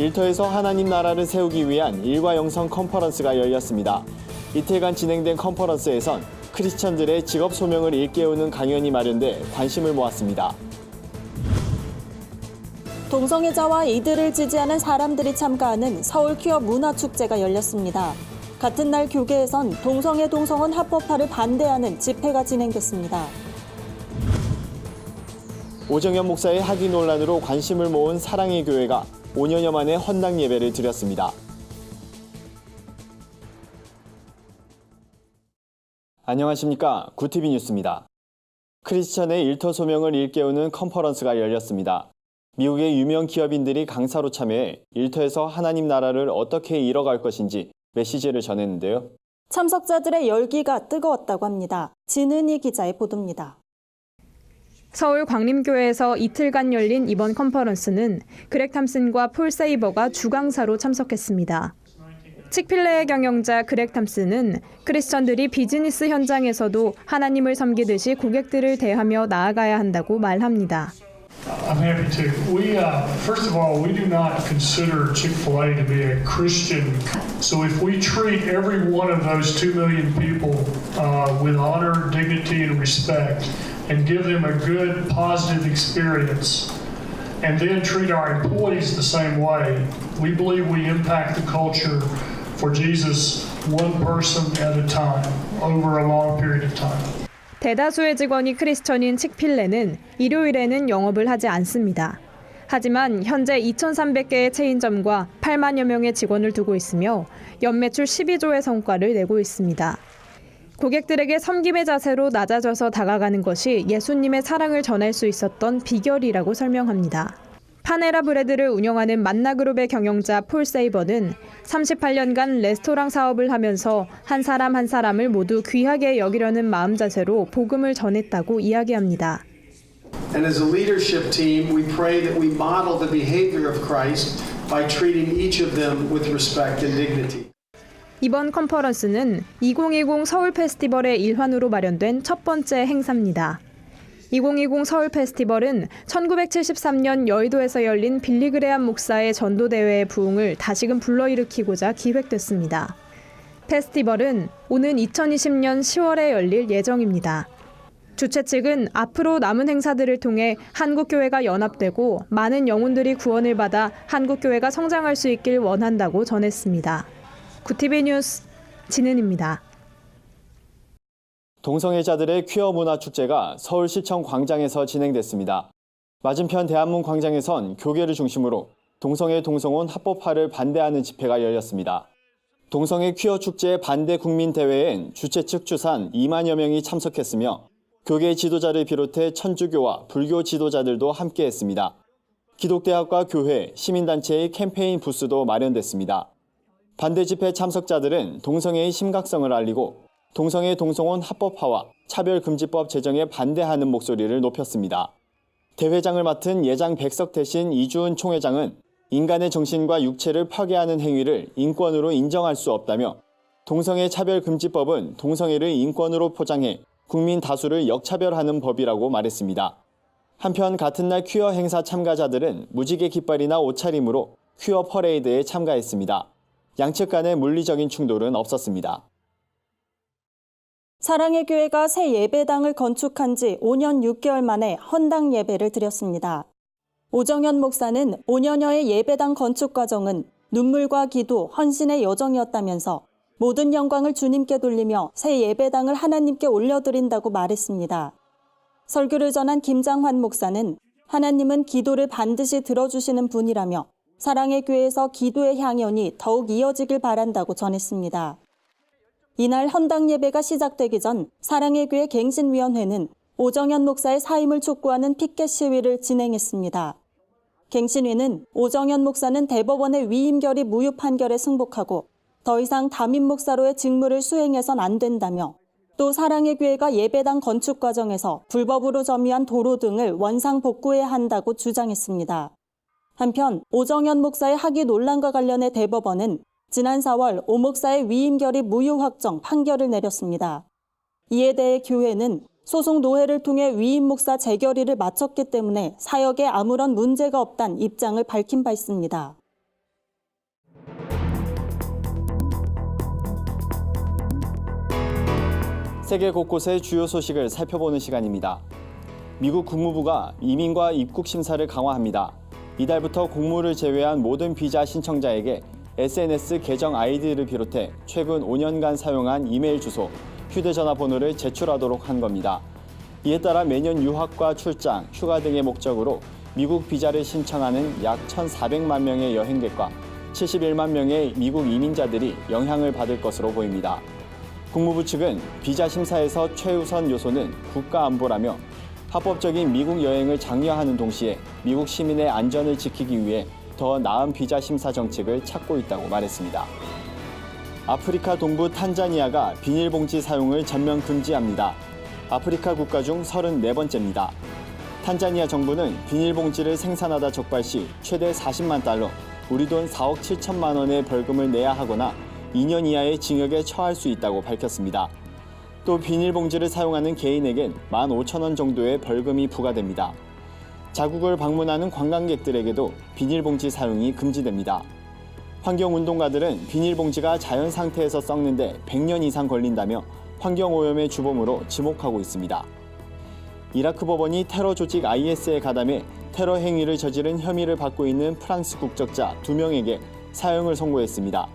일터에서 하나님 나라를 세우기 위한 일과 영성 컨퍼런스가 열렸습니다. 이틀간 진행된 컨퍼런스에선 크리스천들의 직업 소명을 일깨우는 강연이 마련돼 관심을 모았습니다. 동성애자와 이들을 지지하는 사람들이 참가하는 서울 퀴어 문화축제가 열렸습니다. 같은 날 교계에선 동성애 동성혼 합법화를 반대하는 집회가 진행됐습니다. 오정현 목사의 학위 논란으로 관심을 모은 사랑의 교회가 5년여 만에 헌당 예배를 드렸습니다. 안녕하십니까. 구티비 뉴스입니다. 크리스천의 일터 소명을 일깨우는 컨퍼런스가 열렸습니다. 미국의 유명 기업인들이 강사로 참여해 일터에서 하나님 나라를 어떻게 이뤄갈 것인지 메시지를 전했는데요. 참석자들의 열기가 뜨거웠다고 합니다. 진은희 기자의 보도입니다. 서울 광림교회에서 이틀간 열린 이번 컨퍼런스는 그렉 탐슨과 폴 세이버가 주강사로 참석했습니다. 칙필레의 경영자 그렉 탐슨은 크리스천들이 비즈니스 현장에서도 하나님을 섬기듯이 고객들을 대하며 나아가야 한다고 말합니다. I'm happy to. First of all, we do not consider Chick-fil-A to be a Christian. So if we treat every one of those 2 million people with honor, dignity, and respect, and give them a good, positive experience, and then treat our employees the same way, we believe we impact the culture for Jesus one person at a time, over a long period of time. 대다수의 직원이 크리스천인 칙필레는 일요일에는 영업을 하지 않습니다. 하지만 현재 2,300개의 체인점과 8만여 명의 직원을 두고 있으며 연매출 12조의 성과를 내고 있습니다. 고객들에게 섬김의 자세로 낮아져서 다가가는 것이 예수님의 사랑을 전할 수 있었던 비결이라고 설명합니다. 파네라 브레드를 운영하는 만나그룹의 경영자 폴 세이버는 38년간 레스토랑 사업을 하면서 한 사람 한 사람을 모두 귀하게 여기려는 마음 자세로 복음을 전했다고 이야기합니다. And as a leadership team, we pray that we model the behavior of Christ by treating each of them with respect and dignity. 이번 컨퍼런스는 2020 서울 페스티벌의 일환으로 마련된 첫 번째 행사입니다. 2020 서울 페스티벌은 1973년 여의도에서 열린 빌리그레암 목사의 전도대회의 부흥을 다시금 불러일으키고자 기획됐습니다. 페스티벌은 오는 2020년 10월에 열릴 예정입니다. 주최 측은 앞으로 남은 행사들을 통해 한국교회가 연합되고 많은 영혼들이 구원을 받아 한국교회가 성장할 수 있길 원한다고 전했습니다. 구티비 뉴스 진은입니다. 동성애자들의 퀴어 문화 축제가 서울시청 광장에서 진행됐습니다. 맞은편 대한문 광장에선 교계를 중심으로 동성애 동성혼 합법화를 반대하는 집회가 열렸습니다. 동성애 퀴어 축제 반대 국민대회엔 주최 측 추산 2만여 명이 참석했으며 교계 지도자를 비롯해 천주교와 불교 지도자들도 함께했습니다. 기독대학과 교회, 시민단체의 캠페인 부스도 마련됐습니다. 반대 집회 참석자들은 동성애의 심각성을 알리고 동성애 동성혼 합법화와 차별금지법 제정에 반대하는 목소리를 높였습니다. 대회장을 맡은 예장 백석태신 이주은 총회장은 인간의 정신과 육체를 파괴하는 행위를 인권으로 인정할 수 없다며 동성애 차별금지법은 동성애를 인권으로 포장해 국민 다수를 역차별하는 법이라고 말했습니다. 한편 같은 날 퀴어 행사 참가자들은 무지개 깃발이나 옷차림으로 퀴어 퍼레이드에 참가했습니다. 양측 간의 물리적인 충돌은 없었습니다. 사랑의 교회가 새 예배당을 건축한 지 5년 6개월 만에 헌당 예배를 드렸습니다. 오정현 목사는 5년여의 예배당 건축 과정은 눈물과 기도, 헌신의 여정이었다면서 모든 영광을 주님께 돌리며 새 예배당을 하나님께 올려드린다고 말했습니다. 설교를 전한 김장환 목사는 하나님은 기도를 반드시 들어주시는 분이라며 사랑의 교회에서 기도의 향연이 더욱 이어지길 바란다고 전했습니다. 이날 헌당 예배가 시작되기 전 사랑의 교회 갱신위원회는 오정현 목사의 사임을 촉구하는 피켓 시위를 진행했습니다. 갱신위는 오정현 목사는 대법원의 위임 결의 무효 판결에 승복하고 더 이상 담임 목사로의 직무를 수행해선 안 된다며 또 사랑의 교회가 예배당 건축 과정에서 불법으로 점유한 도로 등을 원상 복구해야 한다고 주장했습니다. 한편 오정현 목사의 학위 논란과 관련해 대법원은 지난 4월 오 목사의 위임 결의 무효 확정 판결을 내렸습니다. 이에 대해 교회는 소송 노회를 통해 위임 목사 재결의를 마쳤기 때문에 사역에 아무런 문제가 없다는 입장을 밝힌 바 있습니다. 세계 곳곳의 주요 소식을 살펴보는 시간입니다. 미국 국무부가 이민과 입국 심사를 강화합니다. 이달부터 공무를 제외한 모든 비자 신청자에게 SNS 계정 아이디를 비롯해 최근 5년간 사용한 이메일 주소, 휴대전화 번호를 제출하도록 한 겁니다. 이에 따라 매년 유학과 출장, 휴가 등의 목적으로 미국 비자를 신청하는 약 1,400만 명의 여행객과 71만 명의 미국 이민자들이 영향을 받을 것으로 보입니다. 국무부 측은 비자 심사에서 최우선 요소는 국가 안보라며 합법적인 미국 여행을 장려하는 동시에 미국 시민의 안전을 지키기 위해 더 나은 비자 심사 정책을 찾고 있다고 말했습니다. 아프리카 동부 탄자니아가 비닐봉지 사용을 전면 금지합니다. 아프리카 국가 중 34번째입니다. 탄자니아 정부는 비닐봉지를 생산하다 적발 시 최대 40만 달러, 우리 돈 4억 7천만 원의 벌금을 내야 하거나 2년 이하의 징역에 처할 수 있다고 밝혔습니다. 또 비닐봉지를 사용하는 개인에겐 15,000원 정도의 벌금이 부과됩니다. 자국을 방문하는 관광객들에게도 비닐봉지 사용이 금지됩니다. 환경운동가들은 비닐봉지가 자연 상태에서 썩는데 100년 이상 걸린다며 환경오염의 주범으로 지목하고 있습니다. 이라크 법원이 테러 조직 IS에 가담해 테러 행위를 저지른 혐의를 받고 있는 프랑스 국적자 2명에게 사형을 선고했습니다.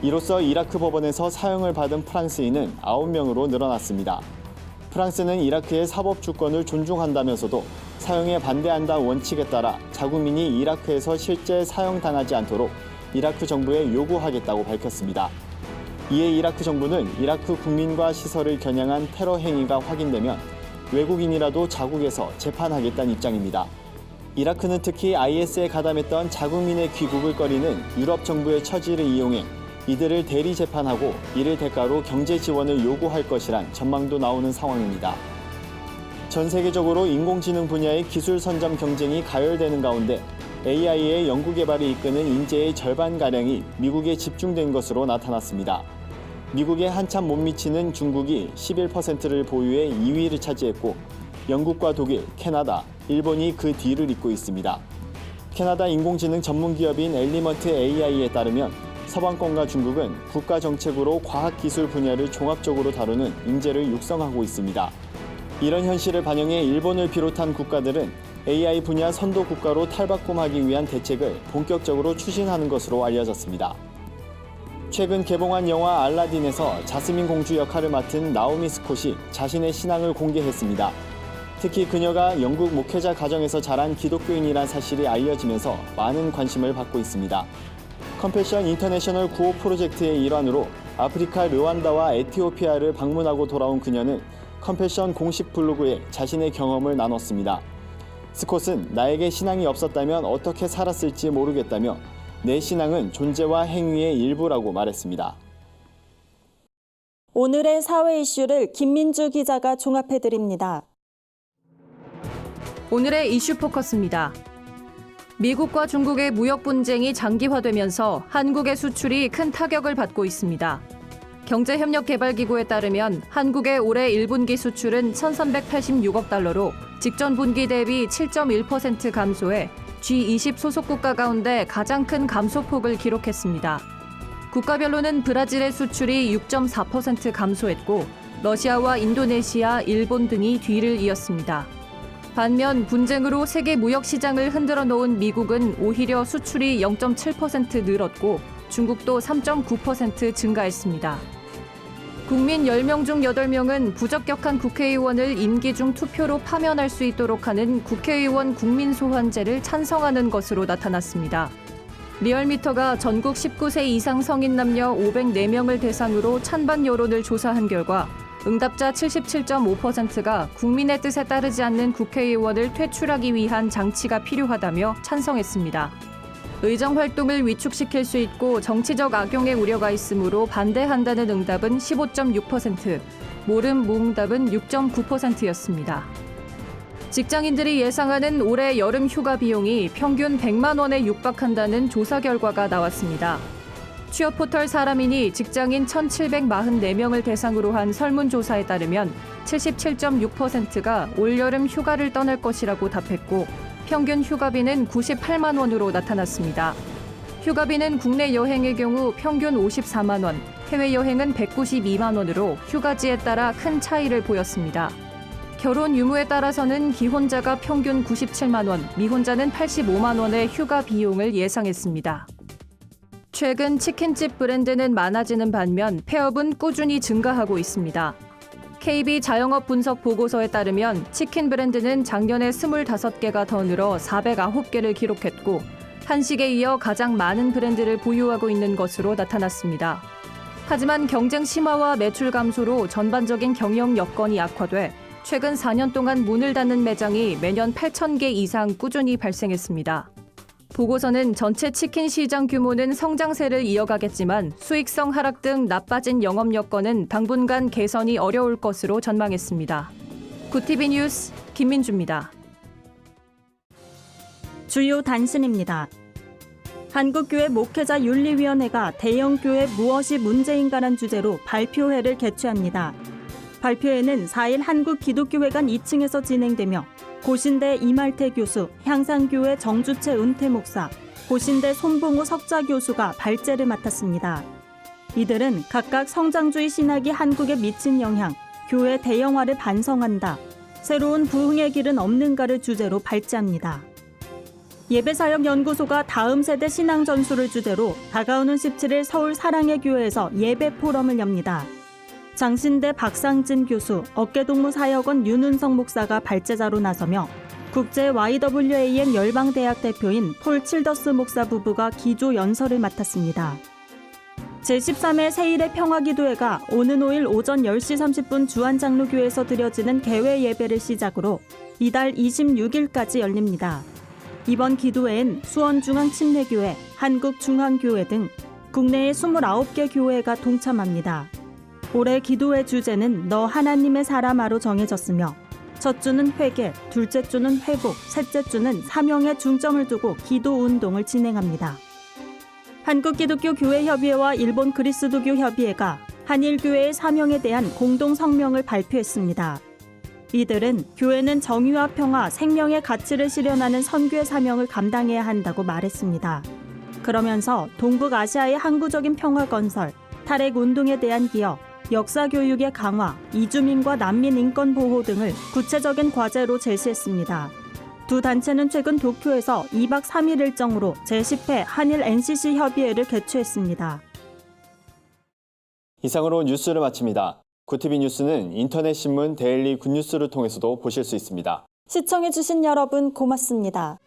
이로써 이라크 법원에서 사형을 받은 프랑스인은 9명으로 늘어났습니다. 프랑스는 이라크의 사법 주권을 존중한다면서도 사형에 반대한다는 원칙에 따라 자국민이 이라크에서 실제 사형당하지 않도록 이라크 정부에 요구하겠다고 밝혔습니다. 이에 이라크 정부는 이라크 국민과 시설을 겨냥한 테러 행위가 확인되면 외국인이라도 자국에서 재판하겠다는 입장입니다. 이라크는 특히 IS에 가담했던 자국민의 귀국을 꺼리는 유럽 정부의 처지를 이용해 이들을 대리 재판하고 이를 대가로 경제 지원을 요구할 것이란 전망도 나오는 상황입니다. 전 세계적으로 인공지능 분야의 기술 선점 경쟁이 가열되는 가운데 AI의 연구 개발을 이끄는 인재의 절반가량이 미국에 집중된 것으로 나타났습니다. 미국에 한참 못 미치는 중국이 11%를 보유해 2위를 차지했고 영국과 독일, 캐나다, 일본이 그 뒤를 잇고 있습니다. 캐나다 인공지능 전문 기업인 엘리먼트 AI에 따르면 서방권과 중국은 국가 정책으로 과학기술 분야를 종합적으로 다루는 인재를 육성하고 있습니다. 이런 현실을 반영해 일본을 비롯한 국가들은 AI 분야 선도 국가로 탈바꿈하기 위한 대책을 본격적으로 추진하는 것으로 알려졌습니다. 최근 개봉한 영화 알라딘에서 자스민 공주 역할을 맡은 나오미 스콧이 자신의 신앙을 공개했습니다. 특히 그녀가 영국 목회자 가정에서 자란 기독교인이란 사실이 알려지면서 많은 관심을 받고 있습니다. 컴패션 인터내셔널 구호 프로젝트의 일환으로 아프리카 르완다와 에티오피아를 방문하고 돌아온 그녀는 컴패션 공식 블로그에 자신의 경험을 나눴습니다. 스콧은 나에게 신앙이 없었다면 어떻게 살았을지 모르겠다며 내 신앙은 존재와 행위의 일부라고 말했습니다. 오늘의 사회 이슈를 김민주 기자가 종합해드립니다. 오늘의 이슈 포커스입니다. 미국과 중국의 무역 분쟁이 장기화되면서 한국의 수출이 큰 타격을 받고 있습니다. 경제협력개발기구에 따르면 한국의 올해 1분기 수출은 1,386억 달러로 직전 분기 대비 7.1% 감소해 G20 소속 국가 가운데 가장 큰 감소폭을 기록했습니다. 국가별로는 브라질의 수출이 6.4% 감소했고 러시아와 인도네시아, 일본 등이 뒤를 이었습니다. 반면 분쟁으로 세계 무역 시장을 흔들어 놓은 미국은 오히려 수출이 0.7% 늘었고 중국도 3.9% 증가했습니다. 국민 10명 중 8명은 부적격한 국회의원을 임기 중 투표로 파면할 수 있도록 하는 국회의원 국민소환제를 찬성하는 것으로 나타났습니다. 리얼미터가 전국 19세 이상 성인 남녀 504명을 대상으로 찬반 여론을 조사한 결과 응답자 77.5%가 국민의 뜻에 따르지 않는 국회의원을 퇴출하기 위한 장치가 필요하다며 찬성했습니다. 의정 활동을 위축시킬 수 있고 정치적 악용의 우려가 있으므로 반대한다는 응답은 15.6%, 모름 무응답은 6.9%였습니다. 직장인들이 예상하는 올해 여름 휴가 비용이 평균 100만 원에 육박한다는 조사 결과가 나왔습니다. 취업포털 사람인이 직장인 1,744명을 대상으로 한 설문조사에 따르면 77.6%가 올여름 휴가를 떠날 것이라고 답했고 평균 휴가비는 98만 원으로 나타났습니다. 휴가비는 국내 여행의 경우 평균 54만 원, 해외 여행은 192만 원으로 휴가지에 따라 큰 차이를 보였습니다. 결혼 유무에 따라서는 기혼자가 평균 97만 원, 미혼자는 85만 원의 휴가 비용을 예상했습니다. 최근 치킨집 브랜드는 많아지는 반면 폐업은 꾸준히 증가하고 있습니다. KB 자영업 분석 보고서에 따르면 치킨 브랜드는 작년에 25개가 더 늘어 409개를 기록했고 한식에 이어 가장 많은 브랜드를 보유하고 있는 것으로 나타났습니다. 하지만 경쟁 심화와 매출 감소로 전반적인 경영 여건이 악화돼 최근 4년 동안 문을 닫는 매장이 매년 8,000개 이상 꾸준히 발생했습니다. 보고서는 전체 치킨 시장 규모는 성장세를 이어가겠지만 수익성 하락 등 나빠진 영업 여건은 당분간 개선이 어려울 것으로 전망했습니다. 굿TV 뉴스 김민주입니다. 주요 단신입니다. 한국교회 목회자윤리위원회가 대형교회 무엇이 문제인가란 주제로 발표회를 개최합니다. 발표회는 4일 한국기독교회관 2층에서 진행되며 고신대 이말태 교수, 향상교회 정주채 은퇴 목사, 고신대 손봉우 석좌 교수가 발제를 맡았습니다. 이들은 각각 성장주의 신학이 한국에 미친 영향, 교회 대형화를 반성한다, 새로운 부흥의 길은 없는가를 주제로 발제합니다. 예배사역연구소가 다음 세대 신앙 전수를 주제로 다가오는 17일 서울 사랑의 교회에서 예배 포럼을 엽니다. 장신대 박상진 교수, 어깨동무 사역원 윤은성 목사가 발제자로 나서며 국제 YWAM 열방대학 대표인 폴 칠더스 목사 부부가 기조 연설을 맡았습니다. 제13회 세일의 평화기도회가 오는 5일 오전 10시 30분 주안장로교회에서 드려지는 개회 예배를 시작으로 이달 26일까지 열립니다. 이번 기도회엔 수원중앙침례교회, 한국중앙교회 등 국내의 29개 교회가 동참합니다. 올해 기도회 주제는 너 하나님의 사람아로 정해졌으며 첫 주는 회개, 둘째 주는 회복, 셋째 주는 사명에 중점을 두고 기도 운동을 진행합니다. 한국기독교교회협의회와 일본 그리스도교협의회가 한일교회의 사명에 대한 공동 성명을 발표했습니다. 이들은 교회는 정의와 평화, 생명의 가치를 실현하는 선교의 사명을 감당해야 한다고 말했습니다. 그러면서 동북아시아의 항구적인 평화 건설, 탈핵 운동에 대한 기여, 역사 교육의 강화, 이주민과 난민 인권 보호 등을 구체적인 과제로 제시했습니다. 두 단체는 최근 도쿄에서 2박 3일 일정으로 제10회 한일 NCC 협의회를 개최했습니다. 이상으로 뉴스를 마칩니다. 굿TV 뉴스는 인터넷 신문 데일리 굿뉴스를 통해서도 보실 수 있습니다. 시청해주신 여러분 고맙습니다.